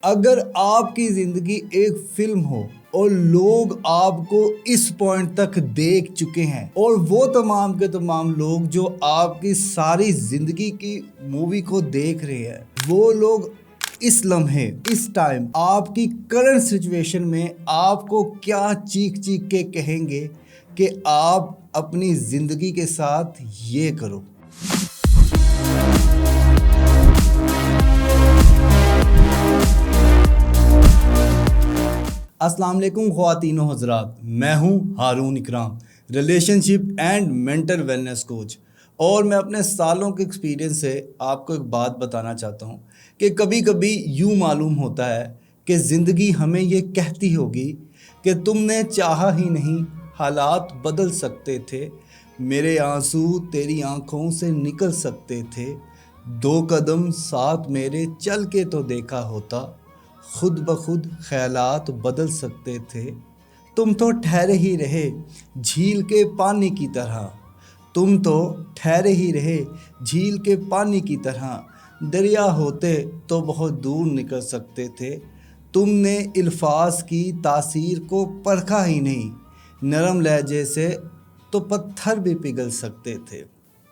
اگر آپ کی زندگی ایک فلم ہو اور لوگ آپ کو اس پوائنٹ تک دیکھ چکے ہیں، اور وہ تمام کے تمام لوگ جو آپ کی ساری زندگی کی مووی کو دیکھ رہے ہیں، وہ لوگ اس لمحے، اس ٹائم آپ کی کرنٹ سچویشن میں آپ کو کیا چیخ چیخ کے کہیں گے کہ آپ اپنی زندگی کے ساتھ یہ کرو۔ السلام علیکم خواتین و حضرات، میں ہوں Haroon Ikram, relationship and mental wellness coach, اور میں اپنے سالوں کے ایکسپیرینس سے آپ کو ایک بات بتانا چاہتا ہوں کہ کبھی کبھی یوں معلوم ہوتا ہے کہ زندگی ہمیں یہ کہتی ہوگی کہ تم نے چاہا ہی نہیں، حالات بدل سکتے تھے، میرے آنسو تیری آنکھوں سے نکل سکتے تھے، 2 قدم ساتھ میرے چل کے تو دیکھا ہوتا، خود بخود خیالات بدل سکتے تھے، تم تو ٹھہرے ہی رہے جھیل کے پانی کی طرح، تم تو ٹھہرے ہی رہے جھیل کے پانی کی طرح، دریا ہوتے تو بہت دور نکل سکتے تھے، تم نے الفاظ کی تاثیر کو پرکھا ہی نہیں، نرم لہجے سے تو پتھر بھی پگھل سکتے تھے۔